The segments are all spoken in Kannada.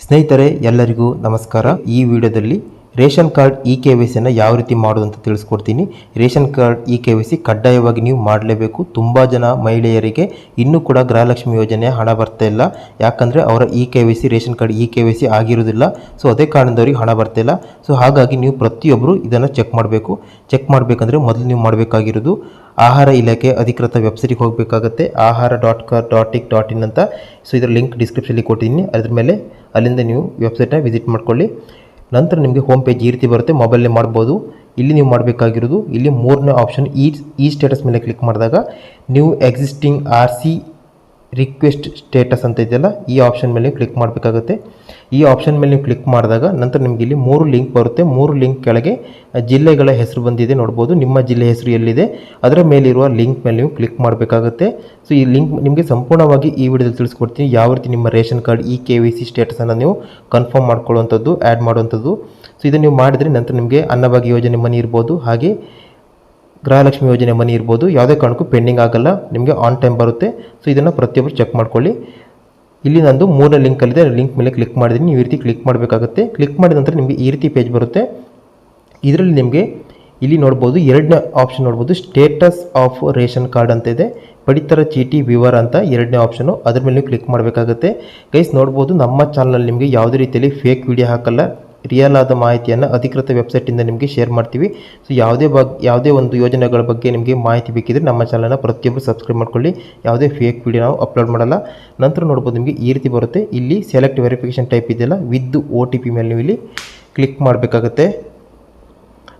ಸ್ನೇಹಿತರೆ ಎಲ್ಲರಿಗೂ ನಮಸ್ಕಾರ. ಈ ವಿಡಿಯೋದಲ್ಲಿ ರೇಷನ್ ಕಾರ್ಡ್ KYCಯನ್ನು ಯಾವ ರೀತಿ ಮಾಡೋದು ಅಂತ ತಿಳಿಸ್ಕೊಡ್ತೀನಿ. ರೇಷನ್ ಕಾರ್ಡ್ KYC ಕಡ್ಡಾಯವಾಗಿ ನೀವು ಮಾಡಲೇಬೇಕು. ತುಂಬ ಜನ ಮಹಿಳೆಯರಿಗೆ ಇನ್ನೂ ಕೂಡ ಗೃಹಲಕ್ಷ್ಮಿ ಯೋಜನೆ ಹಣ ಬರ್ತಾ ಇಲ್ಲ. ಯಾಕಂದರೆ ಅವರ KYC ರೇಷನ್ ಕಾರ್ಡ್ KYC ಆಗಿರೋದಿಲ್ಲ. ಸೊ ಅದೇ ಕಾರಣದವ್ರಿಗೆ ಹಣ ಬರ್ತಾ ಇಲ್ಲ. ಸೊ ಹಾಗಾಗಿ ನೀವು ಪ್ರತಿಯೊಬ್ಬರು ಇದನ್ನು ಚೆಕ್ ಮಾಡಬೇಕು. ಚೆಕ್ ಮಾಡಬೇಕಂದ್ರೆ ಮೊದಲು ನೀವು ಮಾಡಬೇಕಾಗಿರೋದು ಆಹಾರ ಇಲಾಖೆ ಅಧಿಕೃತ ವೆಬ್ಸೈಟ್ಗೆ ಹೋಗಬೇಕಾಗುತ್ತೆ. ahara.kar.ik.in ಅಂತ. ಸೊ ಇದರ ಲಿಂಕ್ ಡಿಸ್ಕ್ರಿಪ್ಷನಲ್ಲಿ ಕೊಟ್ಟಿದ್ದೀನಿ. ಅದ್ರ ಮೇಲೆ ಅಲ್ಲಿಂದ ನೀವು ವೆಬ್ಸೈಟ್ನ ವಿಸಿಟ್ ಮಾಡ್ಕೊಳ್ಳಿ. ನಂತರ ನಿಮಗೆ ಹೋಮ್ ಪೇಜ್ ಈ ರೀತಿ ಬರುತ್ತೆ. ಮೊಬೈಲಲ್ಲಿ ಮಾಡ್ಬೋದು. ಇಲ್ಲಿ ನೀವು ಮಾಡಬೇಕಾಗಿರೋದು ಇಲ್ಲಿ ಮೂರನೇ ಆಪ್ಷನ್ ಈ ಸ್ಟೇಟಸ್ ಮೇಲೆ ಕ್ಲಿಕ್ ಮಾಡಿದಾಗ ನೀವು ಎಕ್ಸಿಸ್ಟಿಂಗ್ RC ರಿಕ್ವೆಸ್ಟ್ ಸ್ಟೇಟಸ್ ಅಂತ ಇದೆಯಲ್ಲ, ಈ ಆಪ್ಷನ್ ಮೇಲೆ ನೀವು ಕ್ಲಿಕ್ ಮಾಡಬೇಕಾಗುತ್ತೆ. ಈ ಆಪ್ಷನ್ ಮೇಲೆ ನೀವು ಕ್ಲಿಕ್ ಮಾಡಿದಾಗ ನಂತರ ನಿಮಗೆ ಇಲ್ಲಿ 3 ಲಿಂಕ್ ಬರುತ್ತೆ. 3 ಲಿಂಕ್ ಕೆಳಗೆ ಜಿಲ್ಲೆಗಳ ಹೆಸರು ಬಂದಿದೆ ನೋಡ್ಬೋದು. ನಿಮ್ಮ ಜಿಲ್ಲೆ ಹೆಸರು ಎಲ್ಲಿದೆ ಅದರ ಮೇಲಿರುವ ಲಿಂಕ್ ಮೇಲೆ ನೀವು ಕ್ಲಿಕ್ ಮಾಡಬೇಕಾಗುತ್ತೆ. ಸೊ ಈ ಲಿಂಕ್ ನಿಮಗೆ ಸಂಪೂರ್ಣವಾಗಿ ಈ ವಿಡಿಯೋದಲ್ಲಿ ತಿಳಿಸ್ಕೊಡ್ತೀನಿ. ಯಾವ ರೀತಿ ನಿಮ್ಮ ರೇಷನ್ ಕಾರ್ಡ್ KYC ಸ್ಟೇಟಸನ್ನು ನೀವು ಕನ್ಫರ್ಮ್ ಮಾಡ್ಕೊಳ್ಳುವಂಥದ್ದು, ಆ್ಯಡ್ ಮಾಡುವಂಥದ್ದು. ಸೊ ಇದನ್ನು ನೀವು ಮಾಡಿದರೆ ನಂತರ ನಿಮಗೆ ಅನ್ನಭಾಗ್ಯ ಯೋಜನೆ ಮನಿ ಇರ್ಬೋದು, ಹಾಗೆ ಗೃಹಲಕ್ಷ್ಮಿ ಯೋಜನೆ ಮನಿ ಇರ್ಬೋದು. ಯಾವುದೇ ಕಾರಣಕ್ಕೂ ಪೆಂಡಿಂಗ್ ಆಗಲ್ಲ, ನಿಮಗೆ ಆನ್ ಟೈಮ್ ಬರುತ್ತೆ. ಸೊ ಇದನ್ನು ಪ್ರತಿಯೊಬ್ಬರು ಚೆಕ್ ಮಾಡ್ಕೊಳ್ಳಿ. ಇಲ್ಲಿ ನಂದು 3ನೇ ಲಿಂಕಲ್ಲಿದೆ, ಲಿಂಕ್ ಮೇಲೆ ಕ್ಲಿಕ್ ಮಾಡಿದ್ದೀನಿ. ನೀವು ಈ ರೀತಿ ಕ್ಲಿಕ್ ಮಾಡಬೇಕಾಗುತ್ತೆ. ಕ್ಲಿಕ್ ಮಾಡಿದ ನಂತರ ನಿಮಗೆ ಈ ರೀತಿ ಪೇಜ್ ಬರುತ್ತೆ. ಇದರಲ್ಲಿ ನಿಮಗೆ ಇಲ್ಲಿ ನೋಡ್ಬೋದು 2ನೇ ಆಪ್ಷನ್ ನೋಡ್ಬೋದು, ಸ್ಟೇಟಸ್ ಆಫ್ ರೇಷನ್ ಕಾರ್ಡ್ ಅಂತ ಇದೆ. ಪಡಿತರ ಚೀಟಿ ವಿವರ ಅಂತ 2ನೇ ಆಪ್ಷನು, ಅದ್ರ ಮೇಲೆ ನೀವು ಕ್ಲಿಕ್ ಮಾಡಬೇಕಾಗುತ್ತೆ. ಗೈಸ್ ನೋಡ್ಬೋದು, ನಮ್ಮ ಚಾನಲಲ್ಲಿ ನಿಮಗೆ ಯಾವುದೇ ರೀತಿಯಲ್ಲಿ ಫೇಕ್ ವಿಡಿಯೋ ಹಾಕಲ್ಲ. ರಿಯಲ್ ಆದ ಮಾಹಿತಿಯನ್ನು ಅಧಿಕೃತ ವೆಬ್ಸೈಟಿಂದ ನಿಮಗೆ ಶೇರ್ ಮಾಡ್ತೀವಿ. ಸೊ ಯಾವುದೇ ಒಂದು ಯೋಜನೆಗಳ ಬಗ್ಗೆ ನಿಮಗೆ ಮಾಹಿತಿ ಬೇಕಿದ್ರೆ ನಮ್ಮ ಚಾನಲ್ನ ಪ್ರತಿಯೊಬ್ಬರು ಸಬ್ಸ್ಕ್ರೈಬ್ ಮಾಡ್ಕೊಳ್ಳಿ. ಯಾವುದೇ ಫೇಕ್ ವಿಡಿಯೋ ನಾವು ಅಪ್ಲೋಡ್ ಮಾಡಲ್ಲ. ನಂತರ ನೋಡ್ಬೋದು ನಿಮಗೆ ಈ ರೀತಿ ಬರುತ್ತೆ. ಇಲ್ಲಿ ಸೆಲೆಕ್ಟ್ ವೆರಿಫಿಕೇಷನ್ ಟೈಪ್ ಇದೆಯಲ್ಲ, ವಿತ್ OTP ಮೇಲೆ ನೀವು ಇಲ್ಲಿ ಕ್ಲಿಕ್ ಮಾಡಬೇಕಾಗುತ್ತೆ.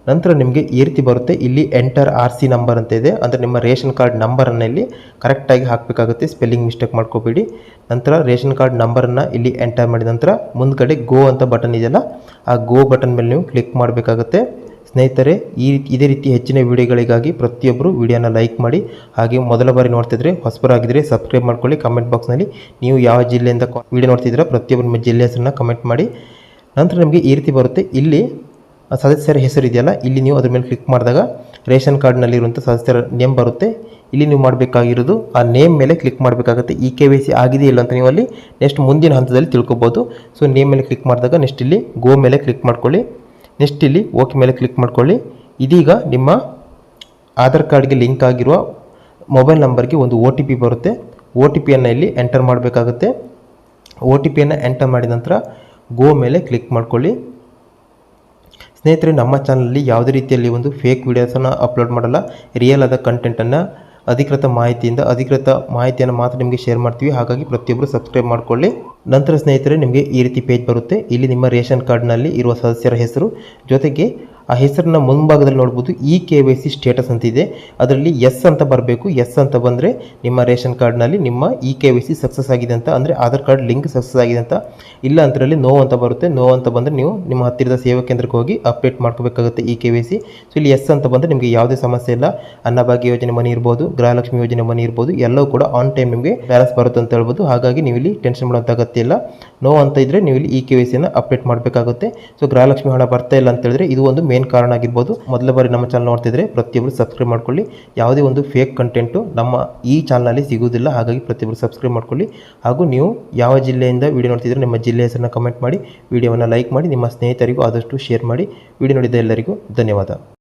ನಂತರ ನಿಮಗೆ ಈ ರೀತಿ ಬರುತ್ತೆ. ಇಲ್ಲಿ ಎಂಟರ್ RC ನಂಬರ್ ಅಂತ ಇದೆ, ಅಂದರೆ ನಿಮ್ಮ ರೇಷನ್ ಕಾರ್ಡ್ ನಂಬರನ್ನು ಇಲ್ಲಿ ಕರೆಕ್ಟಾಗಿ ಹಾಕಬೇಕಾಗುತ್ತೆ. ಸ್ಪೆಲ್ಲಿಂಗ್ ಮಿಸ್ಟೇಕ್ ಮಾಡ್ಕೋಬೇಡಿ. ನಂತರ ರೇಷನ್ ಕಾರ್ಡ್ ನಂಬರನ್ನು ಇಲ್ಲಿ ಎಂಟರ್ ಮಾಡಿದ ನಂತರ ಮುಂದ್ಗಡೆ ಗೋ ಅಂತ ಬಟನ್ ಇದೆಯಲ್ಲ, ಆ ಗೋ ಬಟನ್ ಮೇಲೆ ನೀವು ಕ್ಲಿಕ್ ಮಾಡಬೇಕಾಗುತ್ತೆ. ಸ್ನೇಹಿತರೆ, ಇದೇ ರೀತಿ ಹೆಚ್ಚಿನ ವಿಡಿಯೋಗಳಿಗಾಗಿ ಪ್ರತಿಯೊಬ್ಬರು ವಿಡಿಯೋನ ಲೈಕ್ ಮಾಡಿ. ಹಾಗೆ ಮೊದಲ ಬಾರಿ ನೋಡ್ತಿದ್ರೆ ಹೊಸಬರಾಗಿದ್ದರೆ ಸಬ್ಸ್ಕ್ರೈಬ್ ಮಾಡ್ಕೊಳ್ಳಿ. ಕಮೆಂಟ್ ಬಾಕ್ಸ್ನಲ್ಲಿ ನೀವು ಯಾವ ಜಿಲ್ಲೆಯಿಂದ ವಿಡಿಯೋ ನೋಡ್ತಿದ್ದೀರಾ ಪ್ರತಿಯೊಬ್ಬರು ನಿಮ್ಮ ಜಿಲ್ಲೆ ಹೆಸರನ್ನ ಕಮೆಂಟ್ ಮಾಡಿ. ನಂತರ ನಿಮಗೆ ಈ ರೀತಿ ಬರುತ್ತೆ. ಇಲ್ಲಿ ಸದಸ್ಯರ ಹೆಸರು ಇದೆಯಲ್ಲ, ಇಲ್ಲಿ ನೀವು ಅದ್ರ ಮೇಲೆ ಕ್ಲಿಕ್ ಮಾಡಿದಾಗ ರೇಷನ್ ಕಾರ್ಡ್ನಲ್ಲಿರುವಂಥ ಸದಸ್ಯರ ನೇಮ್ ಬರುತ್ತೆ. ಇಲ್ಲಿ ನೀವು ಮಾಡಬೇಕಾಗಿರೋದು ಆ ನೇಮ್ ಮೇಲೆ ಕ್ಲಿಕ್ ಮಾಡಬೇಕಾಗುತ್ತೆ. KYC ಆಗಿದೆ ಇಲ್ಲ ಅಂತ ನೀವು ಅಲ್ಲಿ ನೆಕ್ಸ್ಟ್ ಮುಂದಿನ ಹಂತದಲ್ಲಿ ತಿಳ್ಕೊಬೋದು. ಸೊ ನೇಮ್ ಮೇಲೆ ಕ್ಲಿಕ್ ಮಾಡಿದಾಗ ನೆಕ್ಸ್ಟ್ ಇಲ್ಲಿ ಗೋ ಮೇಲೆ ಕ್ಲಿಕ್ ಮಾಡ್ಕೊಳ್ಳಿ. ನೆಕ್ಸ್ಟ್ ಇಲ್ಲಿ ಓಕೆ ಮೇಲೆ ಕ್ಲಿಕ್ ಮಾಡ್ಕೊಳ್ಳಿ. ಇದೀಗ ನಿಮ್ಮ ಆಧಾರ್ ಕಾರ್ಡ್ಗೆ ಲಿಂಕ್ ಆಗಿರುವ ಮೊಬೈಲ್ ನಂಬರ್ಗೆ ಒಂದು OTP ಬರುತ್ತೆ. OTPಯನ್ನು ಇಲ್ಲಿ ಎಂಟರ್ ಮಾಡಬೇಕಾಗುತ್ತೆ. OTPಯನ್ನು ಎಂಟರ್ ಮಾಡಿದ ನಂತರ ಗೋ ಮೇಲೆ ಕ್ಲಿಕ್ ಮಾಡ್ಕೊಳ್ಳಿ. ಸ್ನೇಹಿತರೆ, ನಮ್ಮ ಚಾನಲಲ್ಲಿ ಯಾವುದೇ ರೀತಿಯಲ್ಲಿ ಒಂದು ಫೇಕ್ ವಿಡಿಯೋಸನ್ನು ಅಪ್ಲೋಡ್ ಮಾಡಲ್ಲ. ರಿಯಲ್ ಆದ ಕಂಟೆಂಟನ್ನು ಅಧಿಕೃತ ಮಾಹಿತಿಯನ್ನು ಮಾತ್ರ ನಿಮಗೆ ಶೇರ್ ಮಾಡ್ತೀವಿ. ಹಾಗಾಗಿ ಪ್ರತಿಯೊಬ್ಬರು ಸಬ್ಸ್ಕ್ರೈಬ್ ಮಾಡ್ಕೊಳ್ಳಿ. ನಂತರ ಸ್ನೇಹಿತರೆ, ನಿಮಗೆ ಈ ರೀತಿ ಪೇಜ್ ಬರುತ್ತೆ. ಇಲ್ಲಿ ನಿಮ್ಮ ರೇಷನ್ ಕಾರ್ಡ್ನಲ್ಲಿ ಇರುವ ಸದಸ್ಯರ ಹೆಸರು ಜೊತೆಗೆ ಆ ಹೆಸರನ್ನ ಮುಂಭಾಗದಲ್ಲಿ ನೋಡ್ಬೋದು KYC ಸ್ಟೇಟಸ್ ಅಂತ ಇದೆ. ಅದರಲ್ಲಿ ಎಸ್ ಅಂತ ಬರಬೇಕು. ಎಸ್ ಅಂತ ಬಂದರೆ ನಿಮ್ಮ ರೇಷನ್ ಕಾರ್ಡ್ನಲ್ಲಿ ನಿಮ್ಮ KYC ಸಕ್ಸಸ್ ಆಗಿದೆ ಅಂತ, ಅಂದರೆ ಆಧಾರ್ ಕಾರ್ಡ್ ಲಿಂಕ್ ಸಕ್ಸಸ್ ಆಗಿದೆ ಅಂತ. ಇಲ್ಲ ಅಂತರಲ್ಲಿ ನೋ ಅಂತ ಬರುತ್ತೆ. ನೋ ಅಂತ ಬಂದರೆ ನೀವು ನಿಮ್ಮ ಹತ್ತಿರದ ಸೇವಾ ಕೇಂದ್ರಕ್ಕೆ ಹೋಗಿ ಅಪ್ಡೇಟ್ ಮಾಡ್ಕೋಬೇಕಾಗುತ್ತೆ KYC. ಸೊ ಇಲ್ಲಿ ಎಸ್ ಅಂತ ಬಂದರೆ ನಿಮಗೆ ಯಾವುದೇ ಸಮಸ್ಯೆ ಇಲ್ಲ. ಅನ್ನಭಾಗ್ಯ ಯೋಜನೆ ಮನಿ ಇರ್ಬೋದು, ಗೃಹಲಕ್ಷ್ಮಿ ಯೋಜನೆ ಮನಿ ಇರ್ಬೋದು, ಎಲ್ಲವೂ ಕೂಡ ಆನ್ ಟೈಮ್ ನಿಮಗೆ ಬ್ಯಾಲೆನ್ಸ್ ಬರುತ್ತೆ ಅಂತ ಹೇಳ್ಬೋದು. ಹಾಗಾಗಿ ನೀವು ಇಲ್ಲಿ ಟೆನ್ಷನ್ ಮಾಡೋಂಥ ಅಗತ್ಯ ಇಲ್ಲ. ನೋ ಅಂತ ಇದ್ದರೆ ನೀವು ಇಲ್ಲಿ KYCಯನ್ನು ಅಪ್ಡೇಟ್ ಮಾಡಬೇಕಾಗುತ್ತೆ. ಸೊ ಗೃಹಲಕ್ಷ್ಮಿ ಹಣ ಬರ್ತಾ ಇಲ್ಲ ಅಂತ ಹೇಳಿದ್ರೆ ಇದು ಒಂದು ಮೇನ್ ಕಾರಣ ಆಗಿರ್ಬೋದು. ಮೊದಲ ಬಾರಿ ನಮ್ಮ ಚಾನಲ್ ನೋಡ್ತಿದ್ರೆ ಪ್ರತಿಯೊಬ್ಬರು ಸಬ್ಸ್ಕ್ರೈಬ್ ಮಾಡ್ಕೊಳ್ಳಿ. ಯಾವುದೇ ಒಂದು ಫೇಕ್ ಕಂಟೆಂಟು ನಮ್ಮ ಈ ಚಾನಲಲ್ಲಿ ಸಿಗುವುದಿಲ್ಲ. ಹಾಗಾಗಿ ಪ್ರತಿಯೊಬ್ಬರು ಸಬ್ಸ್ಕ್ರೈಬ್ ಮಾಡ್ಕೊಳ್ಳಿ. ಹಾಗೂ ನೀವು ಯಾವ ಜಿಲ್ಲೆಯಿಂದ ವಿಡಿಯೋ ನೋಡ್ತಿದ್ರೆ ನಿಮ್ಮ ಜಿಲ್ಲೆ ಹೆಸರನ್ನ ಕಮೆಂಟ್ ಮಾಡಿ, ವಿಡಿಯೋವನ್ನು ಲೈಕ್ ಮಾಡಿ, ನಿಮ್ಮ ಸ್ನೇಹಿತರಿಗೂ ಆದಷ್ಟು ಶೇರ್ ಮಾಡಿ. ವಿಡಿಯೋ ನೋಡಿದ ಎಲ್ಲರಿಗೂ ಧನ್ಯವಾದ.